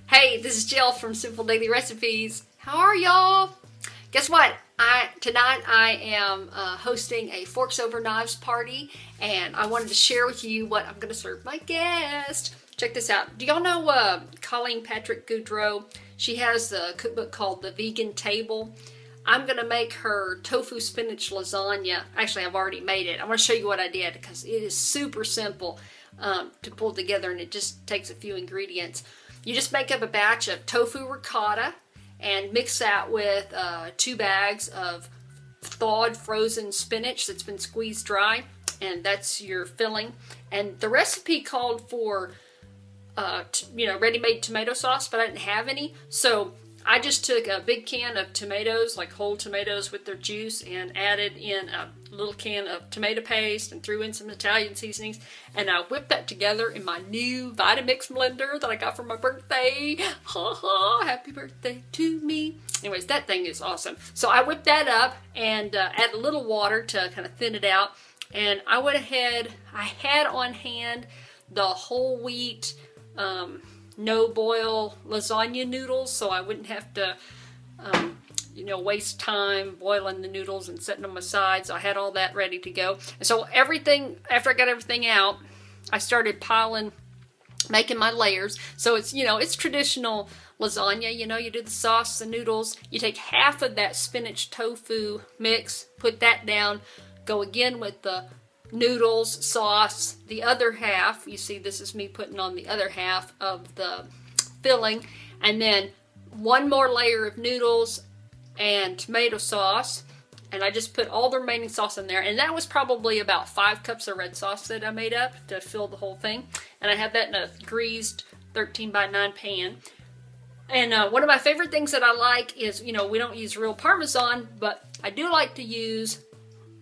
Hey, this is Jill from Simple Daily Recipes. How are y'all? Guess what? Tonight I am hosting a Forks Over Knives party, and I wanted to share with you what I'm going to serve my guest. Check this out. Do y'all know Colleen Patrick Goudreau? She has a cookbook called The Vegan Table. I'm going to make her tofu spinach lasagna. Actually, I've already made it. I want to show you what I did because it is super simple to pull together, and it just takes a few ingredients. You just make up a batch of tofu ricotta and mix that with 2 bags of thawed frozen spinach that's been squeezed dry, and that's your filling. And the recipe called for ready-made tomato sauce, but I didn't have any, so I just took a big can of tomatoes, like whole tomatoes with their juice, and added in a little can of tomato paste and threw in some Italian seasonings, and I whipped that together in my new Vitamix blender that I got for my birthday. Ha ha, happy birthday to me. Anyways, that thing is awesome. So I whipped that up and added a little water to kind of thin it out, and I went ahead, I had on hand the whole wheat no boil lasagna noodles, so I wouldn't have to waste time boiling the noodles and setting them aside. So I had all that ready to go. And so everything, after I got everything out, I started making my layers. So it's, it's traditional lasagna. You do the sauce, the noodles, you take half of that spinach tofu mix, put that down, go again with the noodles, sauce, the other half, you see this is me putting on the other half of the filling, and then one more layer of noodles and tomato sauce, and I just put all the remaining sauce in there, and that was probably about 5 cups of red sauce that I made up to fill the whole thing, and I have that in a greased 13 by 9 pan. And one of my favorite things that I like is, we don't use real Parmesan, but I do like to use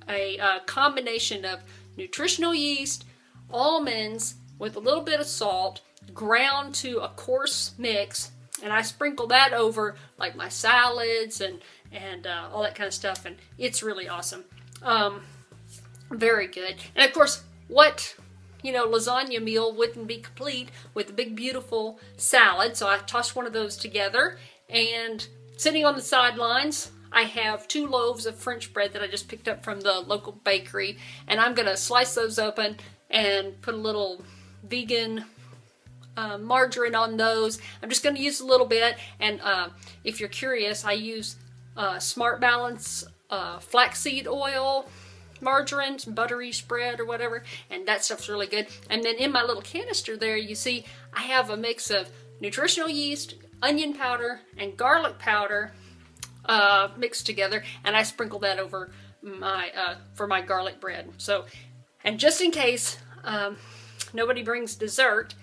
a combination of nutritional yeast, almonds with a little bit of salt, ground to a coarse mix, and I sprinkle that over like my salads and all that kind of stuff, and it's really awesome. Very good. And of course, what lasagna meal wouldn't be complete with a big beautiful salad? So I tossed one of those together, and sitting on the sidelines, I have 2 loaves of French bread that I just picked up from the local bakery, and I'm going to slice those open and put a little vegan margarine on those. I'm just going to use a little bit, and if you're curious, I use Smart Balance flaxseed oil margarine, buttery spread or whatever, and that stuff's really good. And then in my little canister there, you see I have a mix of nutritional yeast, onion powder, and garlic powder mixed together, and I sprinkle that over my for my garlic bread. So, and just in case nobody brings dessert,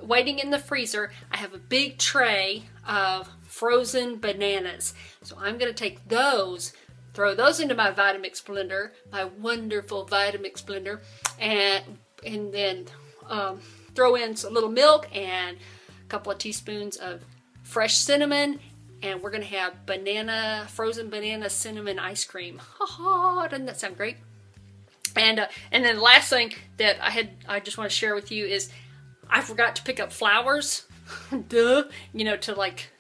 waiting in the freezer, I have a big tray of frozen bananas. So I'm going to take those, throw those into my Vitamix blender, my wonderful Vitamix blender, and then throw in a little milk and a couple of teaspoons of fresh cinnamon. And we're going to have frozen banana cinnamon ice cream. Ha ha, doesn't that sound great? And then the last thing that I just want to share with you is I forgot to pick up flowers, duh, to like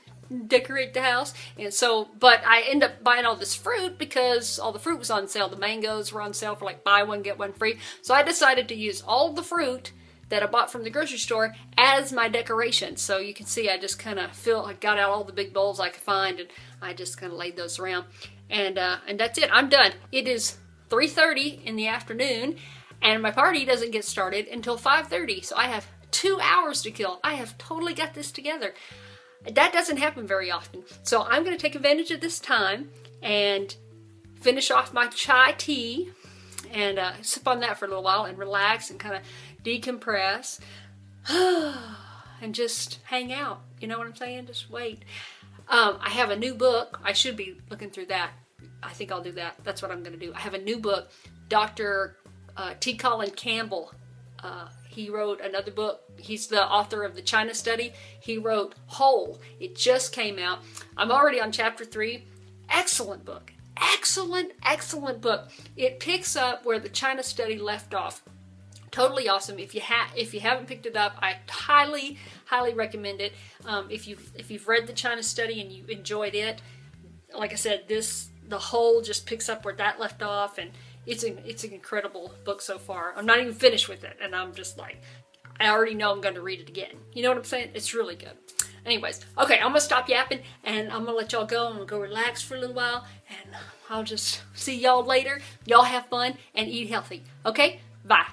decorate the house. And so, but I end up buying all this fruit because all the fruit was on sale. The mangoes were on sale for like buy one, get one free. So I decided to use all the fruit that I bought from the grocery store as my decoration. So you can see I just kind of I got out all the big bowls I could find, and I just kind of laid those around. And that's it. I'm done. It is 3:30 in the afternoon, and my party doesn't get started until 5:30. So I have 2 hours to kill. I have totally got this together. That doesn't happen very often. So I'm going to take advantage of this time and finish off my chai tea and sip on that for a little while and relax and kind of decompress and just hang out. You know what I'm saying? Just wait. I have a new book. I should be looking through that. I think I'll do that. That's what I'm going to do. I have a new book. Dr. T. Colin Campbell. He wrote another book. He's the author of the China Study. He wrote Whole. It just came out. I'm already on chapter 3. Excellent book. Excellent, excellent book. It picks up where the China Study left off. Totally awesome. If you haven't picked it up, I highly recommend it. If you've read the China Study and you enjoyed it, like I said, the whole just picks up where that left off, and it's an incredible book so far. I'm not even finished with it, and I'm just like, I already know I'm going to read it again. You know what I'm saying? It's really good. Anyways, okay, I'm going to stop yapping, and I'm going to let y'all go. I'm going to go relax for a little while, and I'll just see y'all later. Y'all have fun and eat healthy. Okay? Bye.